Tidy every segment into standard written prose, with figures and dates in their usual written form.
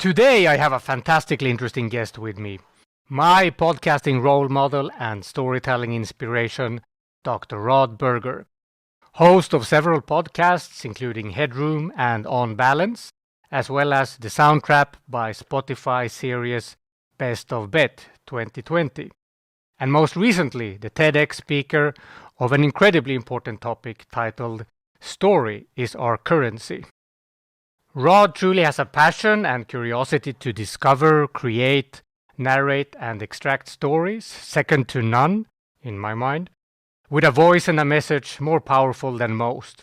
Today I have a fantastically interesting guest with me. My podcasting role model and storytelling inspiration, Dr. Rod Berger. Host of several podcasts including Headroom and On Balance, as well as the soundtrack by Spotify series Best of Bet 2020. And most recently, the TEDx speaker of an incredibly important topic titled Story is Our Currency. Rod truly has a passion and curiosity to discover, create, narrate, and extract stories, second to none, in my mind, with a voice and a message more powerful than most.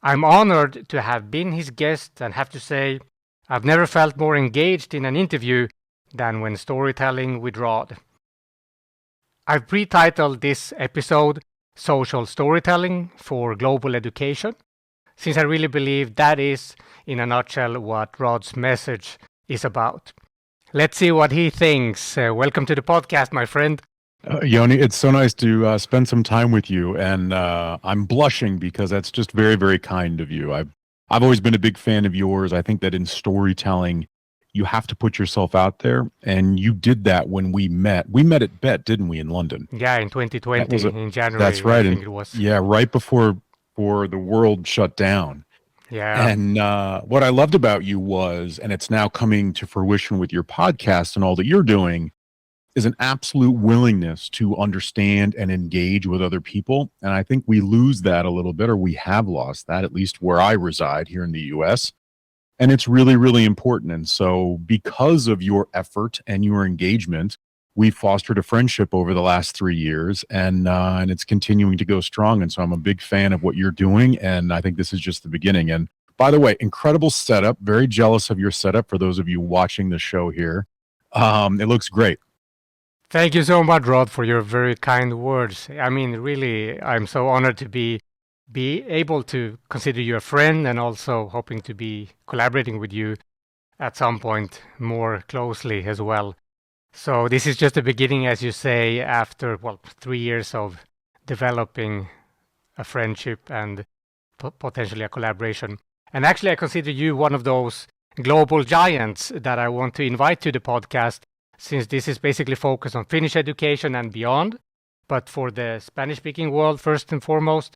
I'm honored to have been his guest and have to say, I've never felt more engaged in an interview than when storytelling with Rod. I've pre-titled this episode Social Storytelling for Global Education, since I really believe that is, in a nutshell, what Rod's message is about. Let's see what he thinks. Welcome to the podcast, my friend. Yoni, it's so nice to spend some time with you, and I'm blushing because that's just very, very kind of you. I've always been a big fan of yours. I think that in storytelling, you have to put yourself out there, and you did that when we met. We met at BET, didn't we, in London? Yeah, in 2020, in January. That's right. I think it was. Yeah, right before the world shut down. Yeah. And what I loved about you was, and it's now coming to fruition with your podcast and all that you're doing, is an absolute willingness to understand and engage with other people. And I think we lose that a little bit, or we have lost that, at least where I reside here in the US. And it's really, really important. And so because of your effort and your engagement, we fostered a friendship over the last 3 years, and it's continuing to go strong. And so I'm a big fan of what you're doing, and I think this is just the beginning. And by the way, incredible setup. Very jealous of your setup for those of you watching the show here. It looks great. Thank you so much, Rod, for your very kind words. I mean, really, I'm so honored to be able to consider you a friend, and also hoping to be collaborating with you at some point more closely as well. So this is just the beginning, as you say, after 3 years of developing a friendship and potentially a collaboration. And actually, I consider you one of those global giants that I want to invite to the podcast, since this is basically focused on Finnish education and beyond, but for the Spanish-speaking world first and foremost.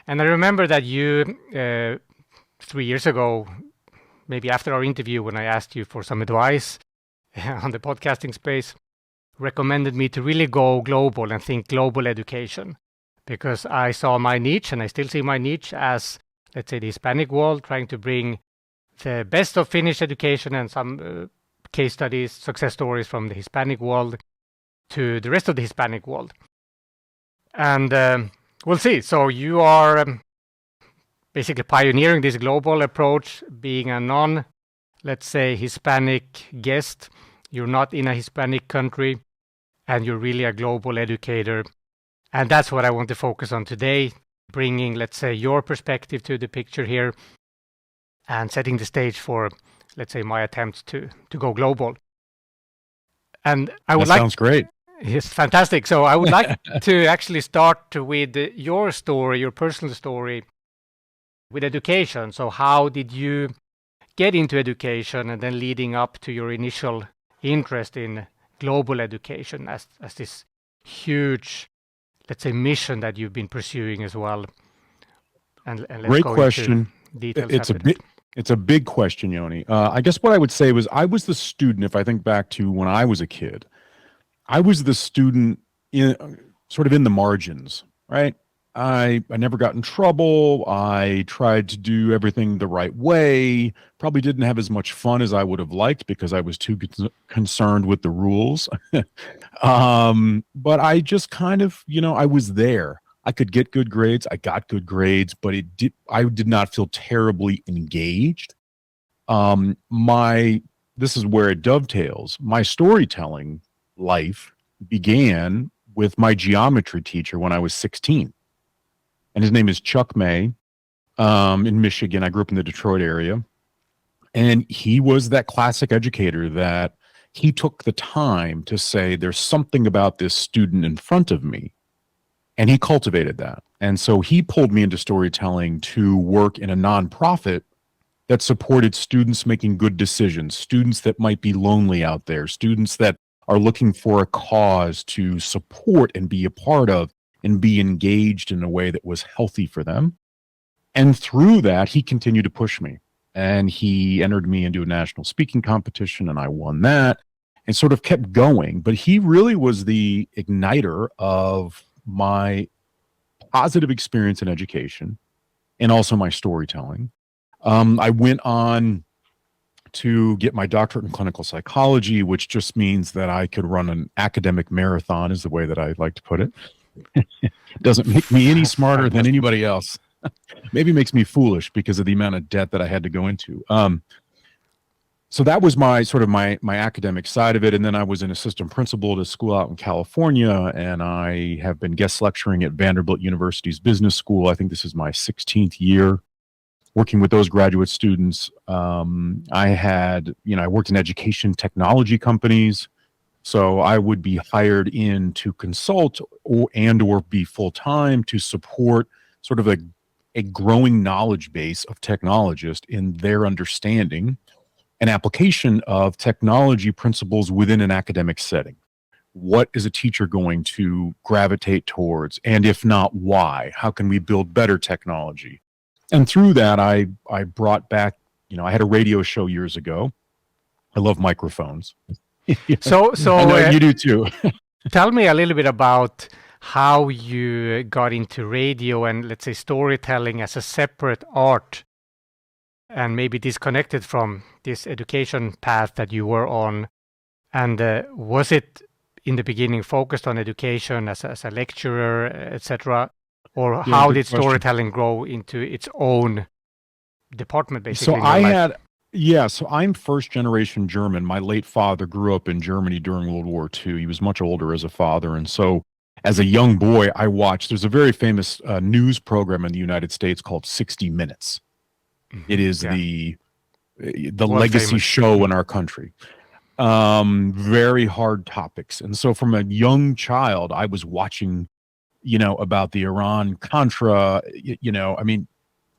And I remember that you, 3 years ago, maybe after our interview, when I asked you for some advice on the podcasting space, recommended me to really go global and think global education, because I saw my niche, and I still see my niche as, let's say, the Hispanic world, trying to bring the best of Finnish education and some case studies, success stories from the Hispanic world to the rest of the Hispanic world. And we'll see. So you are basically pioneering this global approach, being a let's say, Hispanic guest. You're not in a Hispanic country, and you're really a global educator. And that's what I want to focus on today, bringing, let's say, your perspective to the picture here and setting the stage for, let's say, my attempts to go global. And I would that sounds great. It's fantastic. So I would like to actually start with your story, your personal story with education. So how did you get into education, and then leading up to your initial interest in global education as this huge, let's say, mission that you've been pursuing as well? And let's Great go question. Into details. It's a big question, Yoni. I guess what I would say was I was the student, if I think back to when I was a kid, I was the student sort of in the margins, right? I never got in trouble. I tried to do everything the right way. Probably didn't have as much fun as I would have liked because I was too concerned with the rules. But I just kind of, I was there. I could get good grades. I got good grades, but I did not feel terribly engaged. This is where it dovetails. My storytelling life began with my geometry teacher when I was 16. And his name is Chuck May, in Michigan. I grew up in the Detroit area. And he was that classic educator that he took the time to say, there's something about this student in front of me. And he cultivated that. And so he pulled me into storytelling to work in a nonprofit that supported students making good decisions, students that might be lonely out there, students that are looking for a cause to support and be a part of and be engaged in a way that was healthy for them. And through that, he continued to push me. And he entered me into a national speaking competition, and I won that and sort of kept going. But he really was the igniter of my positive experience in education and also my storytelling. I went on to get my doctorate in clinical psychology, which just means that I could run an academic marathon, is the way that I like to put it. It doesn't make me any smarter than anybody else. Maybe makes me foolish because of the amount of debt that I had to go into. So that was my sort of my academic side of it. And then I was an assistant principal at a school out in California, and I have been guest lecturing at Vanderbilt University's business school. I think this is my 16th year working with those graduate students. I worked in education technology companies. So I would be hired in to consult or be full-time to support sort of a growing knowledge base of technologists in their understanding and application of technology principles within an academic setting. What is a teacher going to gravitate towards? And if not, why? How can we build better technology? And through that, I brought back, I had a radio show years ago. I love microphones. So I know you do too. Tell me a little bit about how you got into radio and, let's say, storytelling as a separate art, and maybe disconnected from this education path that you were on. And was it in the beginning focused on education as a lecturer, etc., or how did storytelling grow into its own department, basically? So I'm first generation German. My late father grew up in Germany during World War II. He was much older as a father. And so as a young boy, I watched, there's a very famous news program in the United States called 60 Minutes. It is the legacy show in our country. Very hard topics. And so from a young child, I was watching, about the Iran-Contra,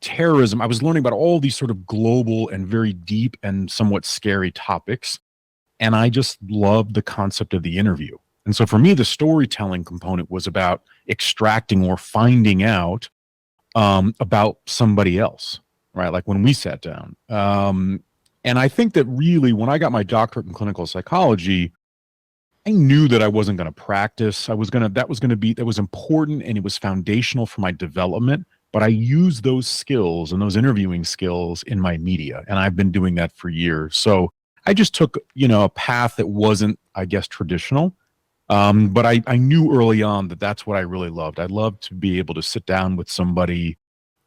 terrorism. I was learning about all these sort of global and very deep and somewhat scary topics. And I just loved the concept of the interview. And so for me, the storytelling component was about extracting or finding out about somebody else, right? Like when we sat down. And I think that really when I got my doctorate in clinical psychology, I knew that I wasn't going to practice. That was important, and it was foundational for my development. But I used those skills and those interviewing skills in my media, and I've been doing that for years. So I just took, a path that wasn't, I guess, traditional. But I knew early on that that's what I really loved. I loved to be able to sit down with somebody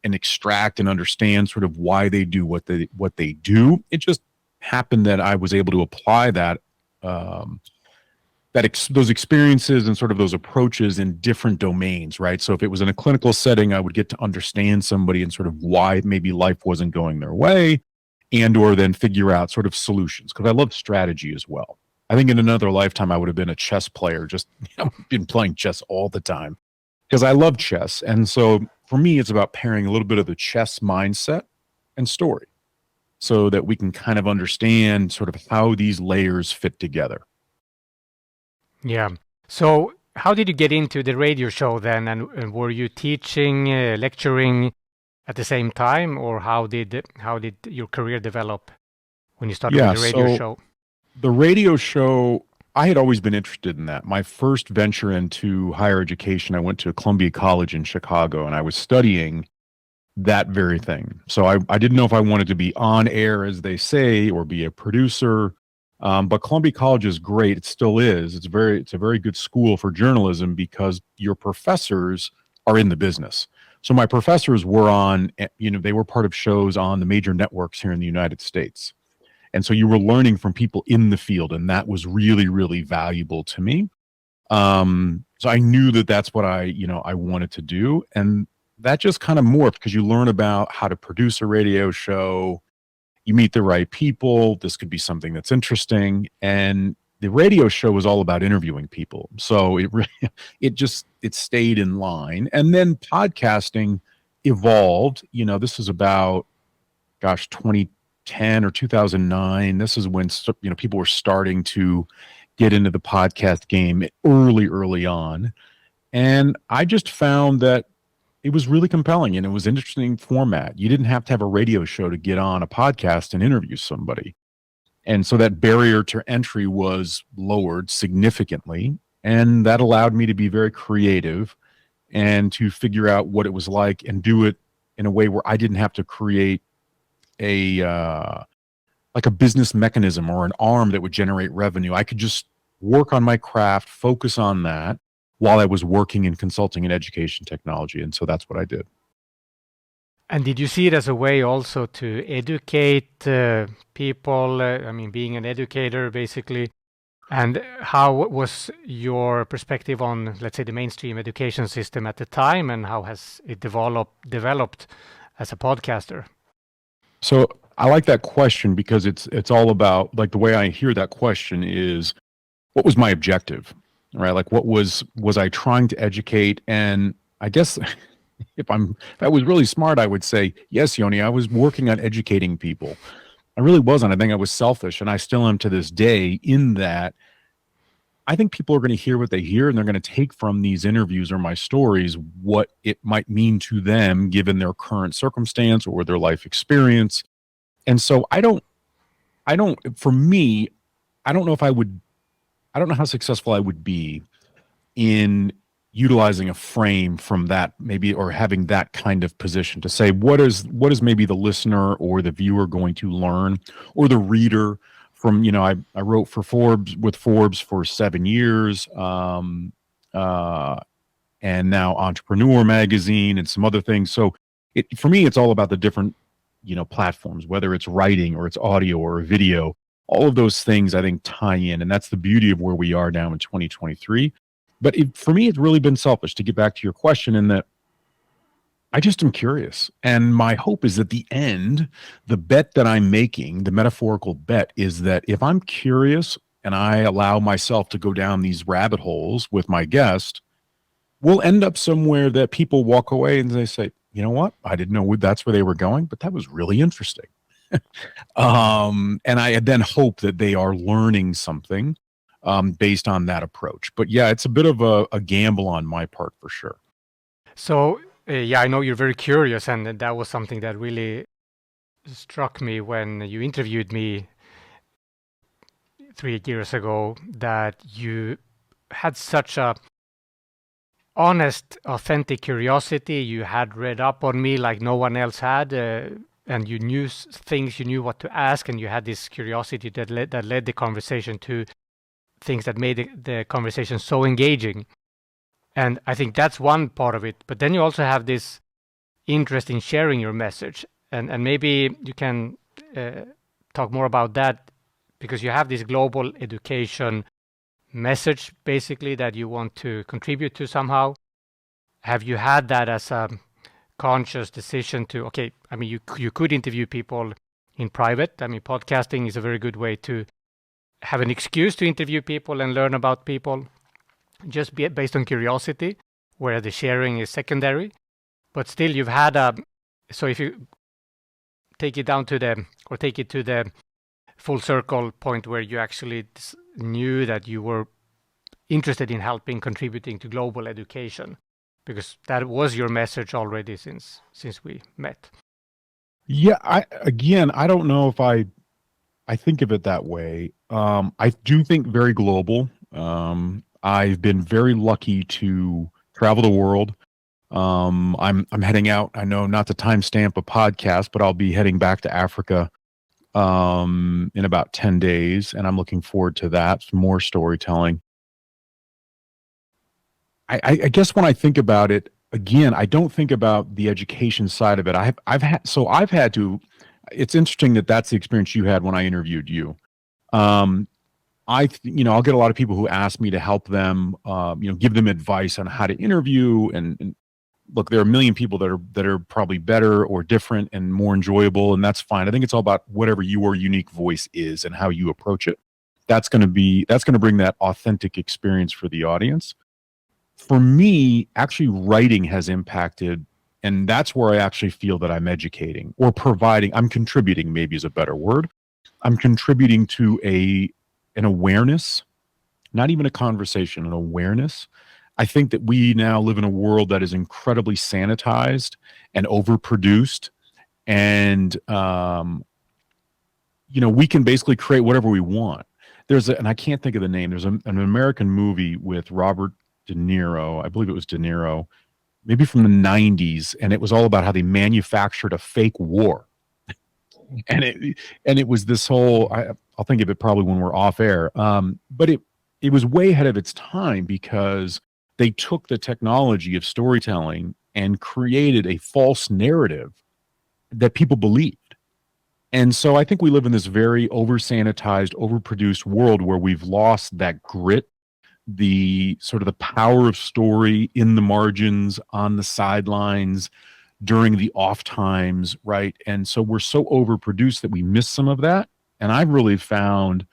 and extract and understand sort of why they do what they do. It just happened that I was able to apply that those experiences and sort of those approaches in different domains, right? So if it was in a clinical setting, I would get to understand somebody and sort of why maybe life wasn't going their way, and or then figure out sort of solutions, because I love strategy as well. I think in another lifetime, I would have been a chess player, just been playing chess all the time because I love chess. And so for me, it's about pairing a little bit of the chess mindset and story so that we can kind of understand sort of how these layers fit together. Yeah. So how did you get into the radio show then? And were you teaching, lecturing at the same time, or how did your career develop when you started with the radio show? The radio show, I had always been interested in that. My first venture into higher education, I went to Columbia College in Chicago, and I was studying that very thing. So I didn't know if I wanted to be on air, as they say, or be a producer. But Columbia College is great. It still is. It's a very good school for journalism because your professors are in the business. So my professors were on, they were part of shows on the major networks here in the United States. And so you were learning from people in the field, and that was really, really valuable to me. So I knew that that's what I wanted to do. And that just kind of morphed because you learn about how to produce a radio show. You meet the right people. This could be something that's interesting. And the radio show was all about interviewing people. So it stayed in line. And then podcasting evolved. This is about, 20 2010 or 2009. This is when people were starting to get into the podcast game early on. And I just found that it was really compelling and it was an interesting format. You didn't have to have a radio show to get on a podcast and interview somebody. And so that barrier to entry was lowered significantly. And that allowed me to be very creative and to figure out what it was like and do it in a way where I didn't have to create a like a business mechanism or an arm that would generate revenue. I could just work on my craft, focus on that while I was working in consulting and education technology. And so that's what I did. And did you see it as a way also to educate people? Being an educator, basically. And how was your perspective on, let's say, the mainstream education system at the time, and how has it developed as a podcaster? So I like that question because it's all about, like, the way I hear that question is, what was my objective, right? Like, what was I trying to educate? And I guess if I was really smart, I would say, yes, Yoni, I was working on educating people. I really wasn't. I think I was selfish, and I still am to this day, in that I think people are going to hear what they hear, and they're going to take from these interviews or my stories what it might mean to them given their current circumstance or their life experience. And so for me, I don't know how successful I would be in utilizing a frame from that, maybe, or having that kind of position to say, what is maybe the listener or the viewer going to learn, or the reader from, I wrote for Forbes for 7 years, and now Entrepreneur Magazine and some other things. So for me, it's all about the different, platforms, whether it's writing or it's audio or video. All of those things, I think, tie in, and that's the beauty of where we are now in 2023. But for me, it's really been selfish, to get back to your question, in that I just am curious. And my hope is, at the end, the bet that I'm making, the metaphorical bet, is that if I'm curious and I allow myself to go down these rabbit holes with my guest, we'll end up somewhere that people walk away and they say, you know what? I didn't know that's where they were going, but that was really interesting. And I then hope that they are learning something based on that approach. But yeah, it's a bit of a gamble on my part, for sure. So I know you're very curious, and that was something that really struck me when you interviewed me 3 years ago, that you had such a honest, authentic curiosity. You had read up on me like no one else had, and you knew things, you knew what to ask, and you had this curiosity that led the conversation to things that made the conversation so engaging. And I think that's one part of it. But then you also have this interest in sharing your message. And maybe you can talk more about that, because you have this global education message, basically, that you want to contribute to somehow. Have you had that as a conscious decision to, you could interview people in private. Podcasting is a very good way to have an excuse to interview people and learn about people, just based on curiosity, where the sharing is secondary. But still, you've had so if you take it to the full circle point, where you actually knew that you were interested in contributing to global education, because that was your message already since we met. Yeah, I don't know if I think of it that way. I do think very global. I've been very lucky to travel the world. I'm heading out. I know not to timestamp a podcast, but I'll be heading back to Africa in about 10 days, and I'm looking forward to that. Some more storytelling. I guess when I think about it, again, I don't think about the education side of it. I've had to. It's interesting that that's the experience you had when I interviewed you. I'll get a lot of people who ask me to help them, give them advice on how to interview. And look, there are a million people that are probably better or different and more enjoyable, and that's fine. I think it's all about whatever your unique voice is and how you approach it. That's going to bring that authentic experience for the audience. For me, actually, writing has impacted And that's where I actually feel that I'm educating or providing. I'm contributing, maybe is a better word. I'm contributing to an awareness, not even a conversation, an awareness. I think that we now live in a world that is incredibly sanitized and overproduced. And, we can basically create whatever we want. And I can't think of the name. There's an American movie with Robert De Niro. I believe it was De Niro, maybe from the 90s. And it was all about how they manufactured a fake war. And it was this whole, I'll think of it probably when we're off air. But it was way ahead of its time because they took the technology of storytelling and created a false narrative that people believed. And so I think we live in this very over-sanitized, overproduced world where we've lost that grit, the sort of the power of story in the margins, on the sidelines, during the off times, right? And so we're so overproduced that we miss some of that. And I've really found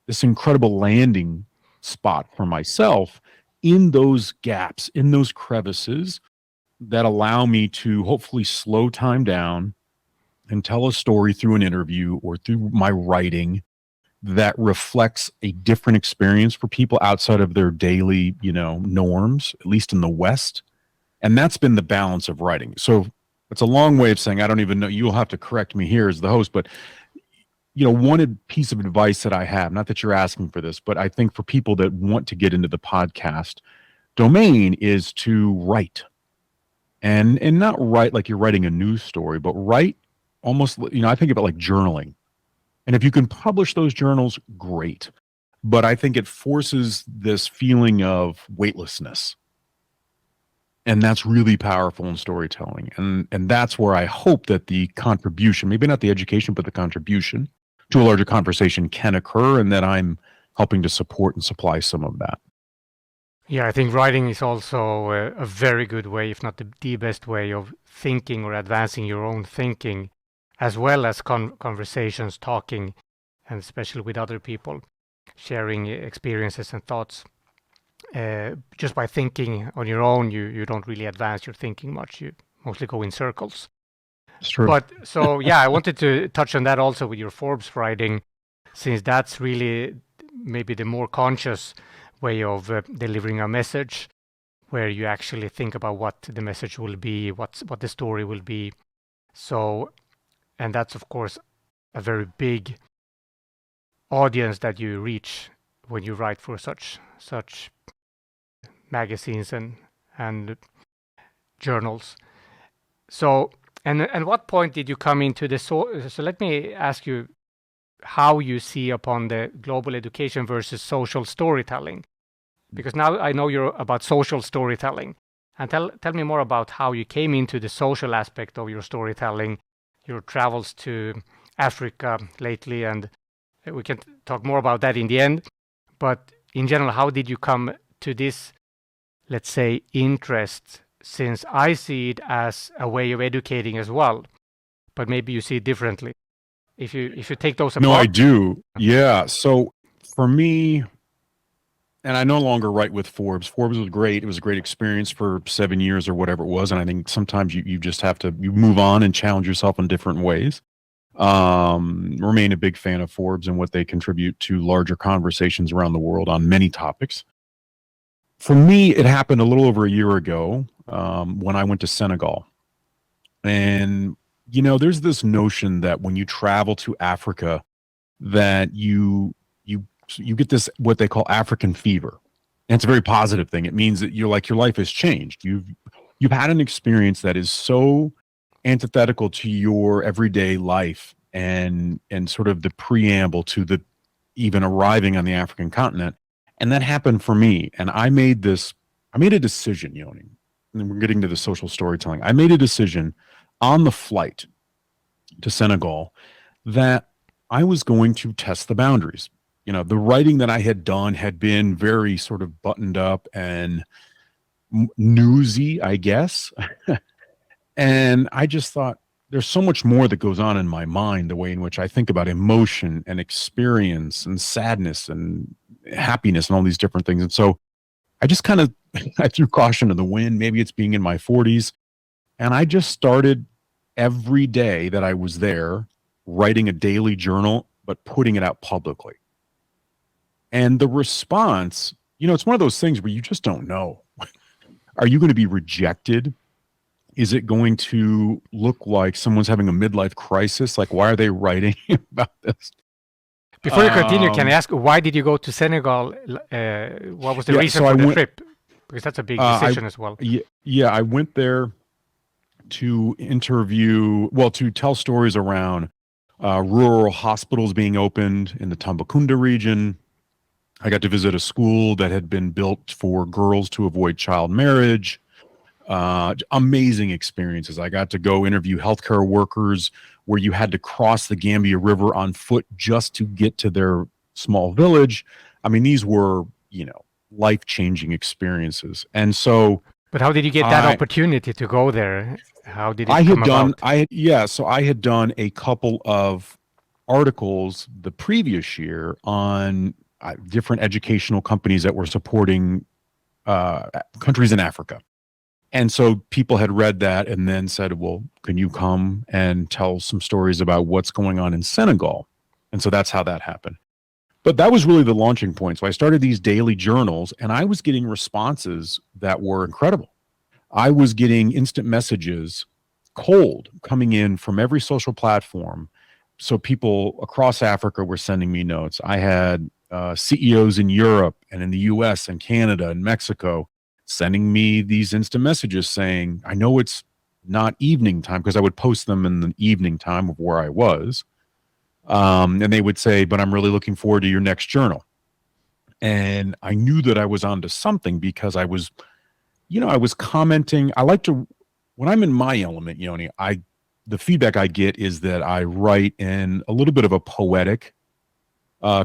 this incredible landing spot for myself in those gaps, in those crevices that allow me to hopefully slow time down and tell a story through an interview or through my writing that reflects a different experience for people outside of their daily, norms, at least in the West. And that's been the balance of writing. So it's a long way of saying, I don't even know, you'll have to correct me here as the host, but one piece of advice that I have, not that you're asking for this, but I think for people that want to get into the podcast domain is to write and not write like you're writing a news story, but write almost, I think about like journaling. And if you can publish those journals, great. But I think it forces this feeling of weightlessness. And that's really powerful in storytelling. And that's where I hope that the contribution, maybe not the education, but the contribution to a larger conversation can occur, and that I'm helping to support and supply some of that. Yeah, I think writing is also a very good way, if not the best way of thinking or advancing your own thinking, as well as conversations, talking, and especially with other people, sharing experiences and thoughts. Just by thinking on your own, you don't really advance your thinking much. You mostly go in circles. It's true. But so, yeah, I wanted to touch on that also with your Forbes writing, since that's really maybe the more conscious way of delivering a message, where you actually think about what the message will be, what the story will be. So, and that's of course a very big audience that you reach when you write for such magazines and journals. So, and what point did you come into the so let me ask you how you see upon the global education versus social storytelling, because now I know you're about social storytelling, and tell me more about how you came into the social aspect of your storytelling, your travels to Africa lately, and we can talk more about that in the end. But in general, how did you come to this, let's say, interest, since I see it as a way of educating as well, but maybe you see it differently. If you take those apart. No, I do. Yeah. So for me, and I no longer write with Forbes. Forbes was great. It was a great experience for 7 years or whatever it was. And I think sometimes you just have to move on and challenge yourself in different ways. Remain a big fan of Forbes and what they contribute to larger conversations around the world on many topics. For me, it happened a little over a year ago when I went to Senegal. And, there's this notion that when you travel to Africa, that you get this, what they call African fever. And it's a very positive thing. It means that your life has changed. You've had an experience that is so antithetical to your everyday life and sort of the preamble to the even arriving on the African continent. And that happened for me. And I made a decision, Yoni, and we're getting to the social storytelling. I made a decision on the flight to Senegal that I was going to test the boundaries. The writing that I had done had been very sort of buttoned up and newsy, I guess. And I just thought there's so much more that goes on in my mind, the way in which I think about emotion and experience and sadness and happiness and all these different things. And so I just kind of, I threw caution to the wind. Maybe it's being in my 40s. And I just started every day that I was there writing a daily journal, but putting it out publicly. And the response, it's one of those things where you just don't know. Are you going to be rejected? Is it going to look like someone's having a midlife crisis? Like, why are they writing about this? Before you continue, can I ask, why did you go to Senegal? What was the reason for the trip? Because that's a big decision as well. Yeah, I went there to to tell stories around rural hospitals being opened in the Tambacounda region. I got to visit a school that had been built for girls to avoid child marriage. Amazing experiences. I got to go interview healthcare workers where you had to cross the Gambia River on foot just to get to their small village. I mean, these were, life-changing experiences. And so, but how did you get that opportunity to go there? How did it come about? So I had done a couple of articles the previous year on different educational companies that were supporting countries in Africa. And so people had read that and then said, well, can you come and tell some stories about what's going on in Senegal? And so that's how that happened. But that was really the launching point. So I started these daily journals and I was getting responses that were incredible. I was getting instant messages, cold, coming in from every social platform. So people across Africa were sending me notes. I had CEOs in Europe and in the US and Canada and Mexico sending me these instant messages saying, I know it's not evening time, because I would post them in the evening time of where I was. And they would say, but I'm really looking forward to your next journal. And I knew that I was onto something because I was commenting. I like to, when I'm in my element, Yoni, the feedback I get is that I write in a little bit of a poetic,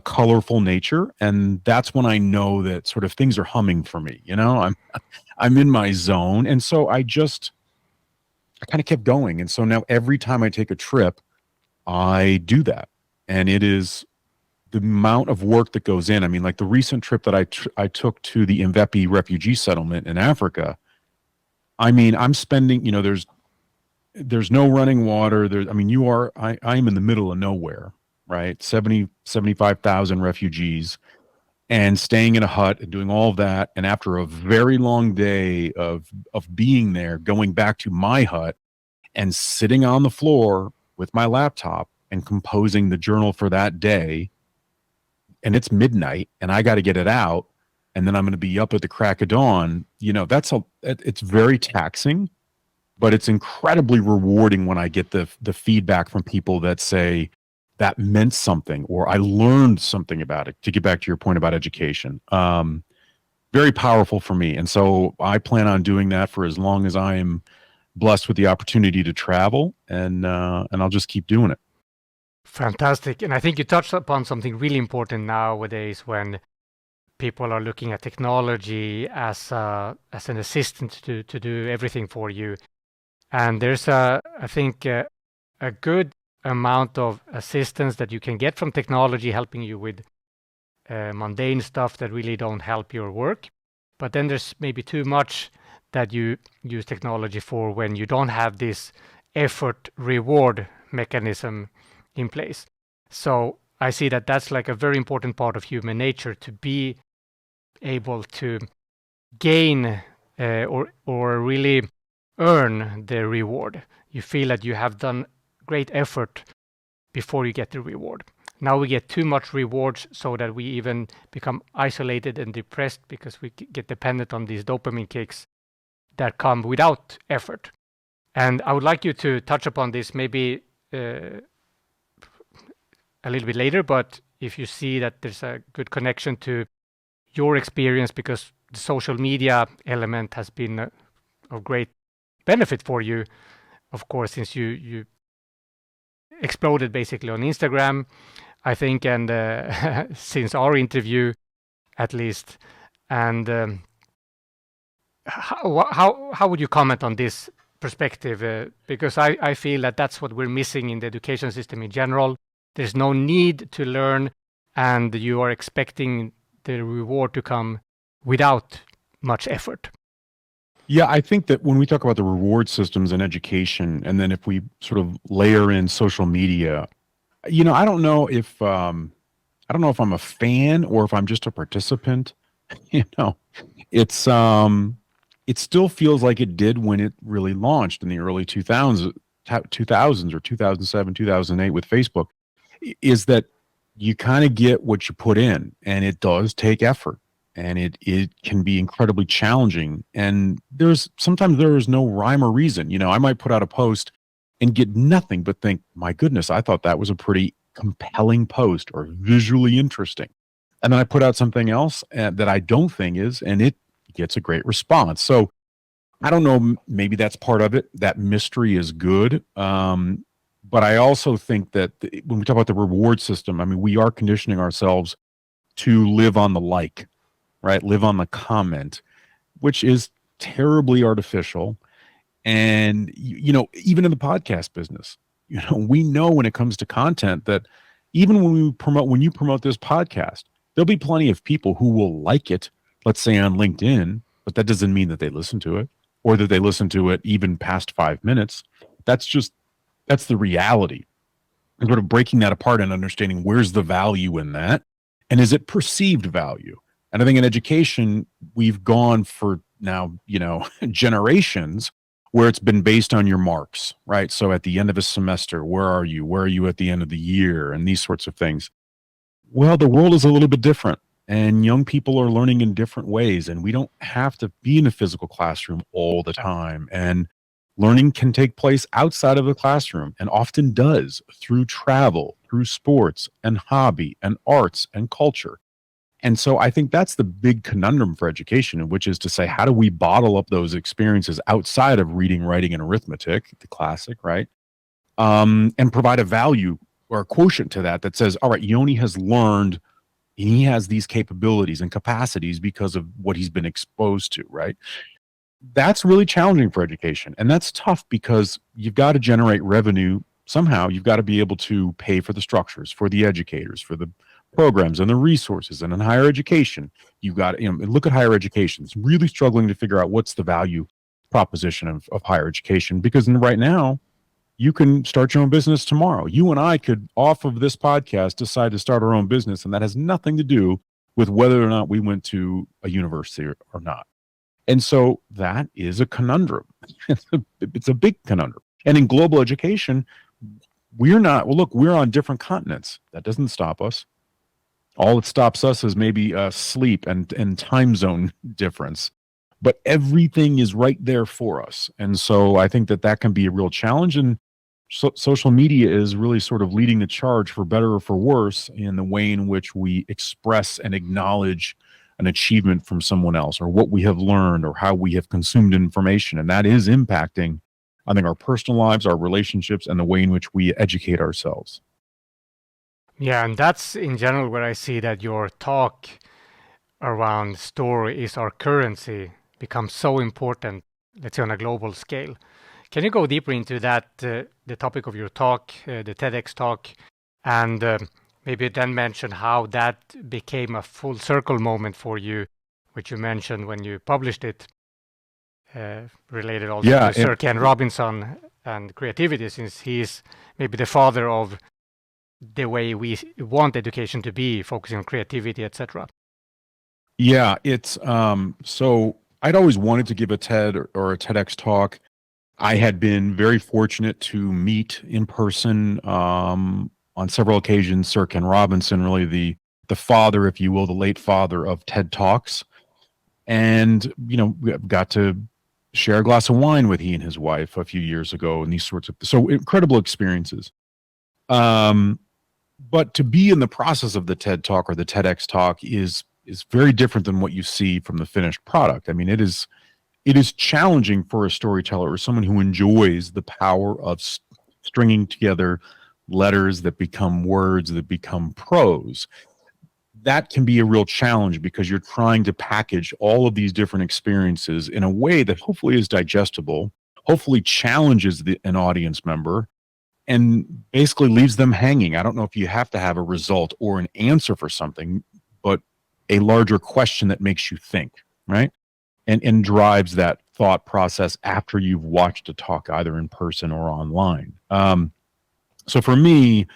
colorful nature. And that's when I know that sort of things are humming for me. I'm in my zone. And so I kind of kept going. And so now every time I take a trip, I do that. And it is the amount of work that goes in. I mean, like the recent trip that I took to the Mvepi refugee settlement in Africa. I mean, I'm spending, there's no running water. I am in the middle of nowhere, right? 75,000 refugees and staying in a hut and doing all of that. And after a very long day of being there, going back to my hut and sitting on the floor with my laptop and composing the journal for that day. And it's midnight and I got to get it out. And then I'm going to be up at the crack of dawn. It's very taxing, but it's incredibly rewarding when I get the feedback from people that say that meant something, or I learned something about it, to get back to your point about education. Very powerful for me. And so I plan on doing that for as long as I am blessed with the opportunity to travel, and I'll just keep doing it. Fantastic. And I think you touched upon something really important nowadays when people are looking at technology as an assistant to do everything for you. And there's I think a good amount of assistance that you can get from technology helping you with mundane stuff that really don't help your work. But then there's maybe too much that you use technology for when you don't have this effort reward mechanism in place. So I see that that's like a very important part of human nature, to be able to gain or really earn the reward. You feel that you have done great effort before you get the reward. Now we get too much rewards so that we even become isolated and depressed because we get dependent on these dopamine kicks that come without effort. And I would like you to touch upon this maybe a little bit later, but if you see that there's a good connection to your experience, because the social media element has been of great benefit for you, of course, since you exploded basically on Instagram, I think, and since our interview at least. And how would you comment on this perspective? Because I feel that that's what we're missing in the education system in general. There's no need to learn, and you are expecting the reward to come without much effort. Yeah, I think that when we talk about the reward systems in education, and then if we sort of layer in social media, I don't know if I'm a fan or if I'm just a participant. You know, it's it still feels like it did when it really launched in the early 2000s or 2007, 2008 with Facebook, is that you kind of get what you put in, and it does take effort, and it can be incredibly challenging, and sometimes there is no rhyme or reason. I might put out a post and get nothing but think, my goodness, I thought that was a pretty compelling post or visually interesting. And then I put out something else that I don't think is, and it gets a great response. So I don't know, maybe that's part of it. That mystery is good. But I also think that when we talk about the reward system, I mean, we are conditioning ourselves to live on the like, right? Live on the comment, which is terribly artificial. And, even in the podcast business, we know when it comes to content that even when you promote this podcast, there'll be plenty of people who will like it, let's say on LinkedIn, but that doesn't mean that they listen to it or that they listen to it even past 5 minutes. That's the reality. And sort of breaking that apart and understanding where's the value in that, and is it perceived value? And I think in education, we've gone for now, generations where it's been based on your marks, right? So at the end of a semester, where are you? Where are you at the end of the year? And these sorts of things. Well, the world is a little bit different, and young people are learning in different ways, and we don't have to be in a physical classroom all the time. And learning can take place outside of the classroom, and often does, through travel, through sports and hobby and arts and culture. And so I think that's the big conundrum for education, which is to say, how do we bottle up those experiences outside of reading, writing, and arithmetic, the classic, right? And provide a value or a quotient to that says, all right, Yoni has learned and he has these capabilities and capacities because of what he's been exposed to, right? That's really challenging for education. And that's tough because you've got to generate revenue somehow. You've got to be able to pay for the structures, for the educators, for the programs and the resources. And in higher education, you've got to look at higher education. It's really struggling to figure out what's the value proposition of higher education, because right now you can start your own business tomorrow. You and I could, off of this podcast, decide to start our own business, and that has nothing to do with whether or not we went to a university or not. And so that is a conundrum. It's a big conundrum. And in global education, we're on different continents. That doesn't stop us. All that stops us is maybe sleep and time zone difference. But everything is right there for us. And so I think that can be a real challenge. And social media is really sort of leading the charge, for better or for worse, in the way in which we express and acknowledge an achievement from someone else, or what we have learned, or how we have consumed information. And that is impacting, I think, our personal lives, our relationships, and the way in which we educate ourselves. Yeah, and that's in general where I see that your talk around story is our currency becomes so important, let's say on a global scale. Can you go deeper into that, the topic of your talk, the TEDx talk, and maybe then mention how that became a full circle moment for you, which you mentioned when you published it, related also to Sir Ken Robinson and creativity, since he's maybe the father of the way we want education to be, focusing on creativity, etc. Yeah, it's so I'd always wanted to give a TED or a TEDx talk. I had been very fortunate to meet in person on several occasions Sir Ken Robinson, really the father, if you will, the late father of TED Talks. And, we got to share a glass of wine with he and his wife a few years ago, and these sorts of, so incredible experiences. But to be in the process of the TED Talk or the TEDx talk is very different than what you see from the finished product. I mean, it is challenging for a storyteller or someone who enjoys the power of stringing together letters that become words, that become prose. That can be a real challenge because you're trying to package all of these different experiences in a way that hopefully is digestible, hopefully challenges an audience member, and basically leaves them hanging. I don't know if you have to have a result or an answer for something, but a larger question that makes you think, right? and drives that thought process after you've watched a talk either in person or online. So for me,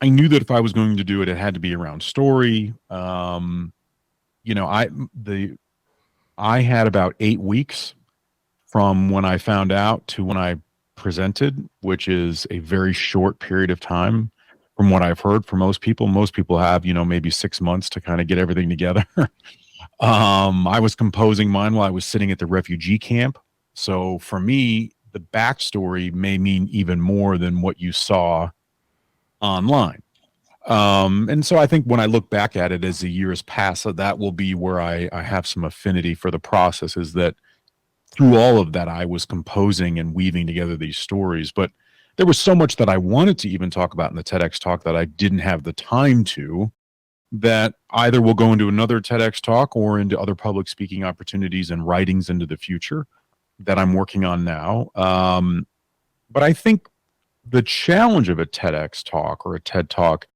I knew that if I was going to do it, it had to be around story. I had about 8 weeks from when I found out to when I presented, which is a very short period of time from what I've heard for most people. Most people have, maybe 6 months to kind of get everything together. I was composing mine while I was sitting at the refugee camp. So for me, the backstory may mean even more than what you saw online. And so I think when I look back at it as the years pass, that will be where I have some affinity for the process, is that through all of that, I was composing and weaving together these stories. But there was so much that I wanted to even talk about in the TEDx talk that I didn't have the time to, that either will go into another TEDx talk or into other public speaking opportunities and writings into the future that I'm working on now. But I think the challenge of a TEDx talk or a TED talk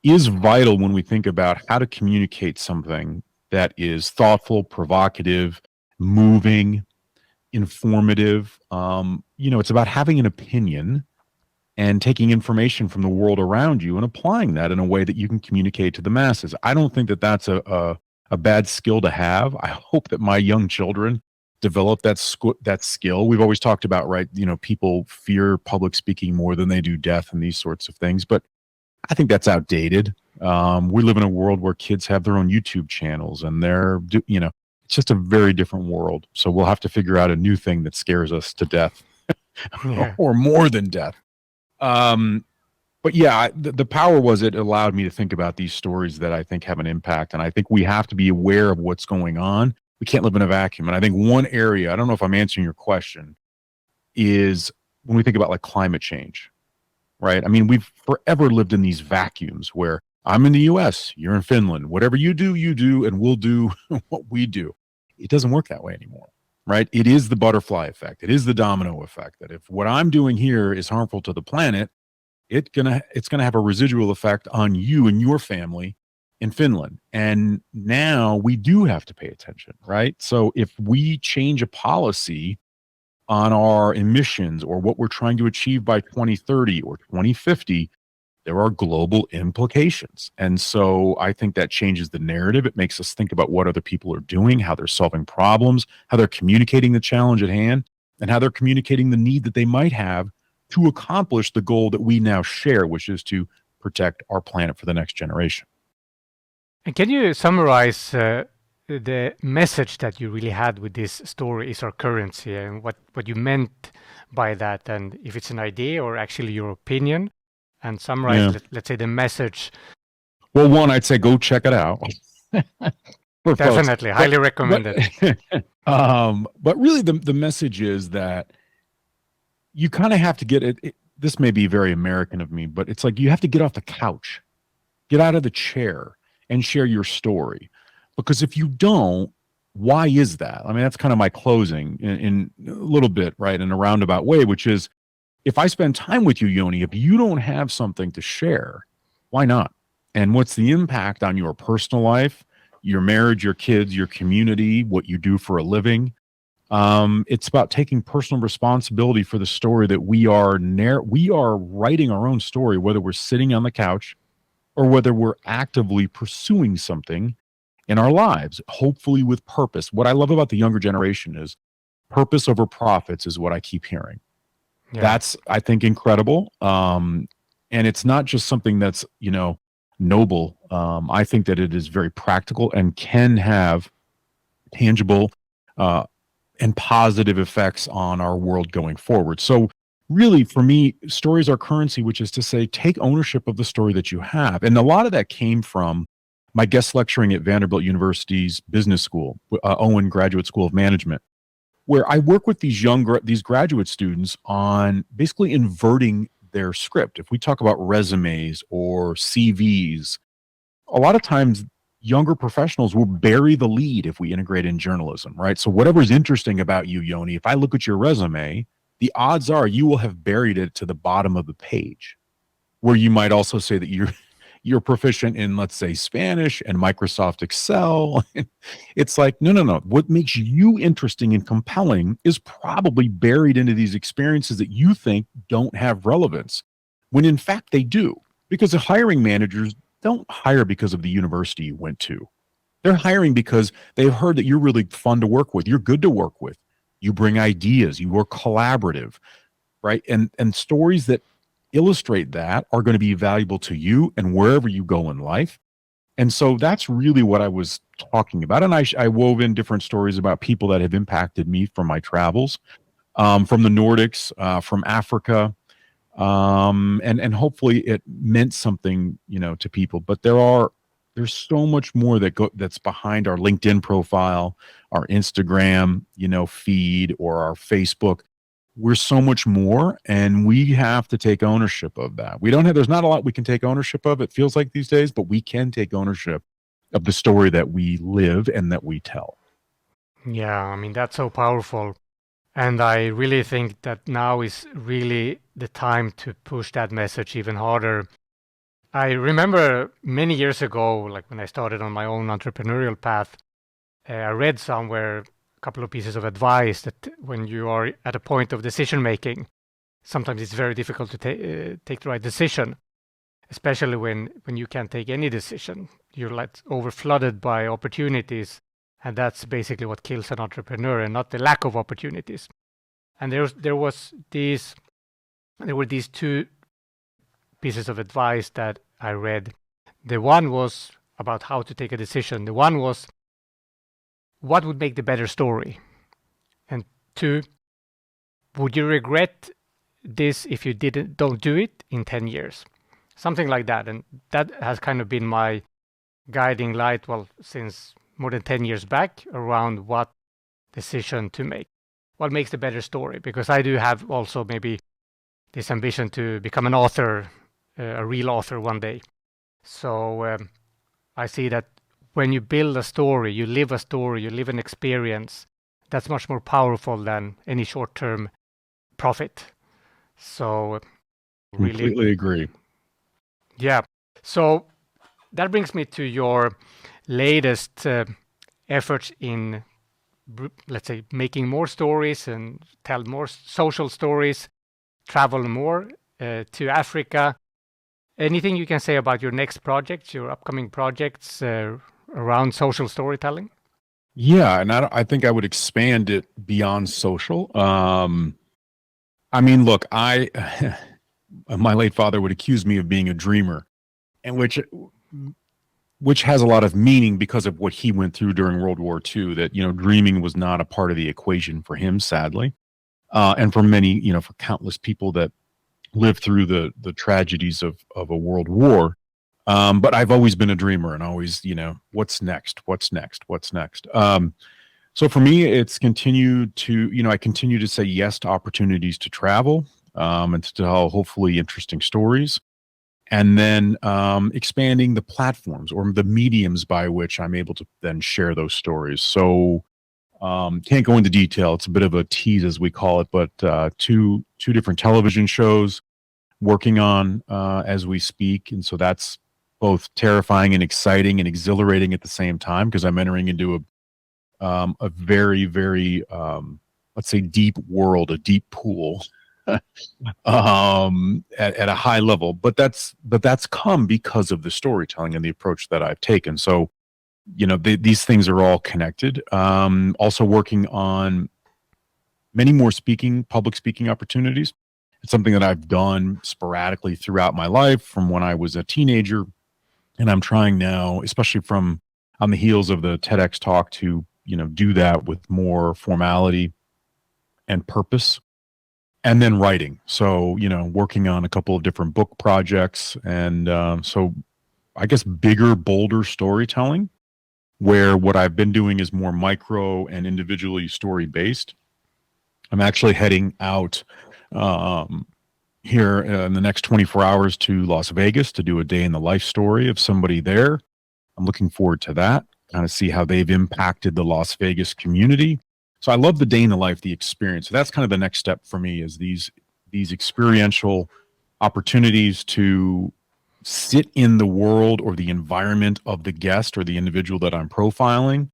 is vital when we think about how to communicate something that is thoughtful, provocative, moving, informative. It's about having an opinion and taking information from the world around you and applying that in a way that you can communicate to the masses. I don't think that that's a bad skill to have. I hope that my young children develop that skill. We've always talked about, right, people fear public speaking more than they do death and these sorts of things, but I think that's outdated. We live in a world where kids have their own YouTube channels and it's just a very different world. So we'll have to figure out a new thing that scares us to death or more than death. But yeah, the power was it allowed me to think about these stories that I think have an impact. And I think we have to be aware of what's going on. We can't live in a vacuum. And I think one area, I don't know if I'm answering your question, is when we think about like climate change, right? I mean, we've forever lived in these vacuums where I'm in the US, you're in Finland, whatever you do, and we'll do what we do. It doesn't work that way anymore, right? It is the butterfly effect. It is the domino effect, that if what I'm doing here is harmful to the planet, it's gonna have a residual effect on you and your family in Finland. And now we do have to pay attention, right? So if we change a policy on our emissions or what we're trying to achieve by 2030 or 2050, there are global implications. And so I think that changes the narrative. It makes us think about what other people are doing, how they're solving problems, how they're communicating the challenge at hand, and how they're communicating the need that they might have to accomplish the goal that we now share, which is to protect our planet for the next generation. And can you summarize the message that you really had with this story is our currency, and what you meant by that, and if it's an idea or actually your opinion, and summarize, let's say, the message? Well, one, I'd say go check it out. Definitely, highly recommended. But really the message is that you kind of have to get it. This may be very American of me, but it's like you have to get off the couch, get out of the chair, and share your story. Because if you don't, why is that? I mean, that's kind of my closing in a little bit, right, in a roundabout way, which is, if I spend time with you, Yoni, if you don't have something to share, why not? And what's the impact on your personal life, your marriage, your kids, your community, what you do for a living? It's about taking personal responsibility for the story that we are writing our own story, whether we're sitting on the couch or whether we're actively pursuing something in our lives, hopefully with purpose. What I love about the younger generation is purpose over profits is what I keep hearing. Yeah. That's, I think, incredible. And it's not just something that's, noble. I think that it is very practical and can have tangible and positive effects on our world going forward. So really, for me, stories are currency, which is to say, take ownership of the story that you have. And a lot of that came from my guest lecturing at Vanderbilt University's business school, Owen Graduate School of Management, where I work with these graduate students on basically inverting their script. If we talk about resumes or CVs, a lot of times younger professionals will bury the lead if we integrate in journalism, right? So whatever's interesting about you, Yoni, if I look at your resume, the odds are you will have buried it to the bottom of the page, where you might also say that you're proficient in, let's say, Spanish and Microsoft Excel. It's like, no, no, no. What makes you interesting and compelling is probably buried into these experiences that you think don't have relevance, when in fact they do. Because the hiring managers don't hire because of the university you went to. They're hiring because they've heard that you're really fun to work with. You're good to work with. You bring ideas. You are collaborative, right? And stories that illustrate that are going to be valuable to you and wherever you go in life. And so that's really what I was talking about. And I wove in different stories about people that have impacted me from my travels, from the Nordics, from Africa, and hopefully it meant something, to people. But there's so much more that's behind our LinkedIn profile, our Instagram, feed, or our Facebook. We're so much more, and we have to take ownership of that. There's not a lot we can take ownership of, it feels like these days, but we can take ownership of the story that we live and that we tell. Yeah, I mean, that's so powerful. And I really think that now is really the time to push that message even harder. I remember many years ago, like when I started on my own entrepreneurial path, I read somewhere a couple of pieces of advice that when you are at a point of decision making, sometimes it's very difficult to take the right decision, especially when you can't take any decision. You're like overflooded by opportunities, and that's basically what kills an entrepreneur, and not the lack of opportunities. And there were these two pieces of advice that I read. The one was about how to take a decision. The one was what would make the better story, and two, would you regret this if you don't do it in 10 years, something like that. And that has kind of been my guiding light, well, since more than 10 years back, around what decision to make, what makes the better story. Because I do have also maybe this ambition to become an author, a real author one day. So I see that when you build a story, you live an experience, that's much more powerful than any short-term profit. So really, Completely agree. yeah. So that brings me to your latest efforts in, let's say, making more stories and tell more social stories, travel more to Africa. Anything you can say about your next projects, your upcoming projects around social storytelling? Yeah, and I think I would expand it beyond social. I mean, look, my late father would accuse me of being a dreamer, and which has a lot of meaning because of what he went through during World War II. That dreaming was not a part of the equation for him, sadly, and for many, for countless people that lived through the tragedies of a world war. But I've always been a dreamer, and always, what's next? What's next? What's next? So for me, it's continued to, I continue to say yes to opportunities to travel, and to tell hopefully interesting stories, and then expanding the platforms or the mediums by which I'm able to then share those stories. So can't go into detail. It's a bit of a tease, as we call it, but two different television shows working on as we speak, and so that's both terrifying and exciting and exhilarating at the same time, because I'm entering into a very, very, let's say, deep world, a deep pool, at a high level. But that's come because of the storytelling and the approach that I've taken. So, these things are all connected. Also working on many more public speaking opportunities. It's something that I've done sporadically throughout my life from when I was a teenager. And I'm trying now, especially on the heels of the TEDx talk, to do that with more formality and purpose, and then writing. So working on a couple of different book projects, and so I guess bigger, bolder storytelling, where what I've been doing is more micro and individually story based. I'm actually heading out here in the next 24 hours to Las Vegas to do a day in the life story of somebody there. I'm looking forward to that, kind of see how they've impacted the Las Vegas community. So I love the day in the life, the experience. So that's kind of the next step for me, is these experiential opportunities to sit in the world or the environment of the guest or the individual that I'm profiling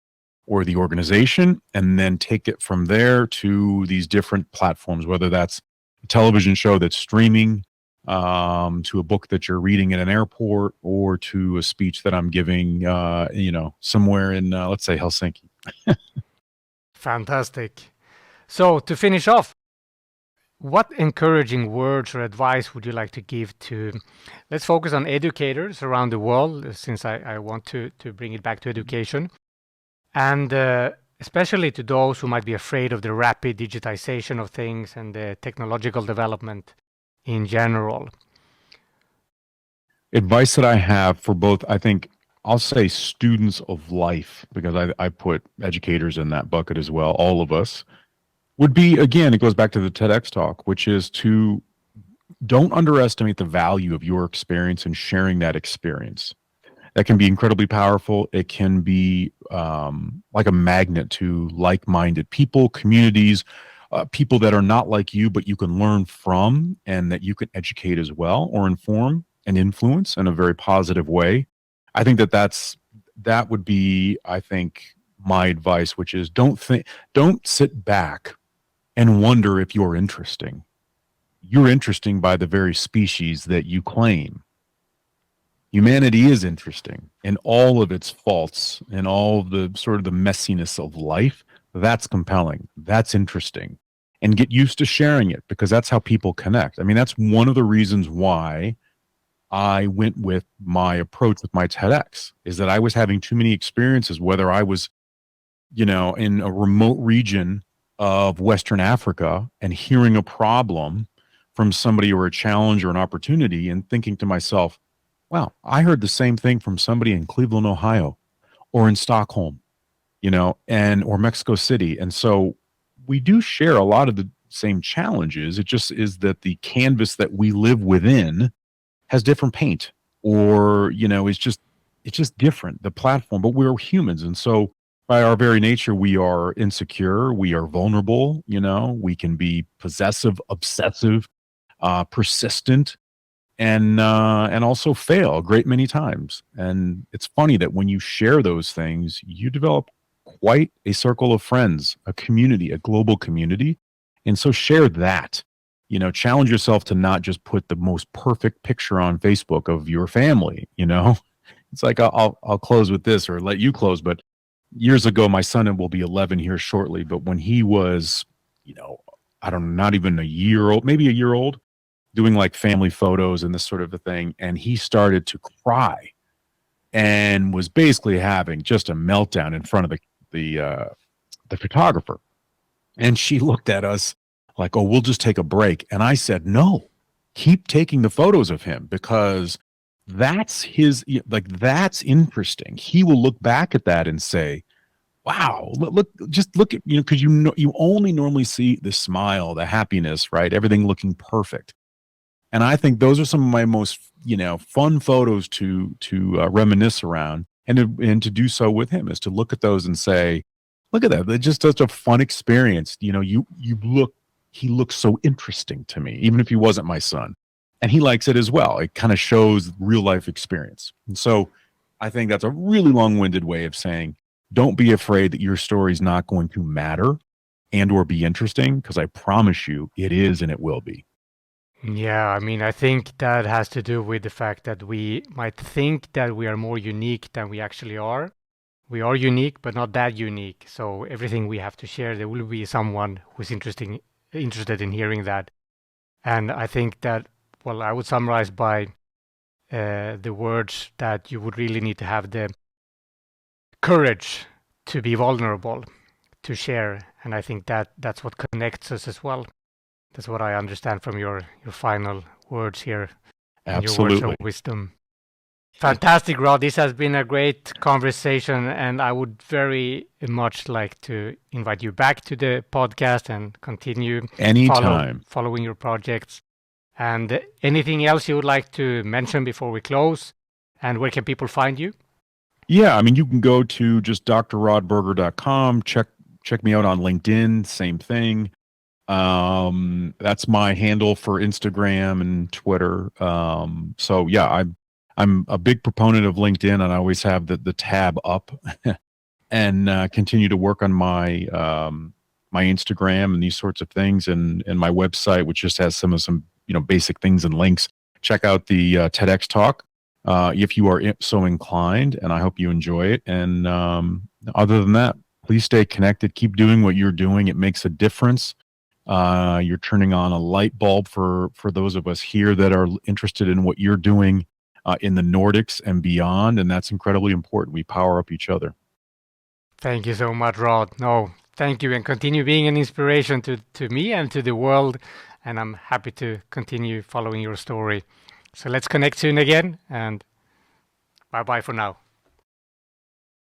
or the organization, and then take it from there to these different platforms, whether that's a television show that's streaming, to a book that you're reading at an airport, or to a speech that I'm giving, somewhere in, let's say, Helsinki. Fantastic. So to finish off, what encouraging words or advice would you like to give to, let's focus on educators around the world, since I want to bring it back to education, and especially to those who might be afraid of the rapid digitization of things and the technological development in general? Advice that I have for both, I think I'll say students of life, because I put educators in that bucket as well, all of us, would be, again, it goes back to the TEDx talk, which is to don't underestimate the value of your experience and sharing that experience. That can be incredibly powerful. It can be like a magnet to like-minded people, communities, people that are not like you, but you can learn from and that you can educate as well, or inform and influence in a very positive way. I think that would be, I think, my advice, which is don't sit back and wonder if you're interesting. You're interesting by the very species that you claim. Humanity is interesting in all of its faults and all of the sort of the messiness of life. That's compelling. That's interesting. And get used to sharing it, because that's how people connect. I mean, that's one of the reasons why I went with my approach with my TEDx, is that I was having too many experiences, whether I was, in a remote region of Western Africa and hearing a problem from somebody or a challenge or an opportunity and thinking to myself, wow, I heard the same thing from somebody in Cleveland, Ohio, or in Stockholm, or Mexico City. And so we do share a lot of the same challenges. It just is that the canvas that we live within has different paint, or, it's just different, the platform, but we're humans. And so by our very nature, we are insecure, we are vulnerable, we can be possessive, obsessive, persistent, and also fail a great many times. And it's funny that when you share those things, you develop quite a circle of friends, a community, a global community. And so share that. Challenge yourself to not just put the most perfect picture on Facebook of your family. It's like, I'll close with this, or let you close. But years ago, my son will be 11 here shortly. But when he was, I don't know, not even a year old, maybe a year old, doing like family photos and this sort of a thing, and he started to cry and was basically having just a meltdown in front of the photographer. And she looked at us like, oh, we'll just take a break. And I said, no, keep taking the photos of him, because that's that's interesting. He will look back at that and say, wow, just look at, because you only normally see the smile, the happiness, right? Everything looking perfect. And I think those are some of my most, fun photos to reminisce around, and to do so with him, is to look at those and say, look at that. It's just such a fun experience. He looks so interesting to me, even if he wasn't my son. And he likes it as well. It kind of shows real life experience. And so I think that's a really long-winded way of saying, don't be afraid that your story is not going to matter and or be interesting, because I promise you it is, and it will be. Yeah, I mean, I think that has to do with the fact that we might think that we are more unique than we actually are. We are unique, but not that unique. So everything we have to share, there will be someone who's interested in hearing that. And I think that, well, I would summarize by the words that you would really need to have the courage to be vulnerable, to share. And I think that that's what connects us as well. That's what I understand from your final words here. And Absolutely. your words of wisdom. Fantastic, Rod. This has been a great conversation, and I would very much like to invite you back to the podcast and continue anytime following your projects. And anything else you would like to mention before we close? And where can people find you? Yeah, I mean, you can go to just drrodberger.com. Check me out on LinkedIn. Same thing. That's my handle for Instagram and Twitter. So yeah, I'm a big proponent of LinkedIn, and I always have the tab up and continue to work on my my Instagram and these sorts of things, and my website, which just has some basic things and links. Check out the TEDx talk if you are so inclined, and I hope you enjoy it. And other than that, please stay connected. Keep doing what you're doing. It makes a difference. You're turning on a light bulb for those of us here that are interested in what you're doing in the Nordics and beyond, and that's incredibly important. We power up each other. Thank you so much, Rod. No, thank you, and continue being an inspiration to me and to the world. And I'm happy to continue following your story. So let's connect soon again, and bye bye for now.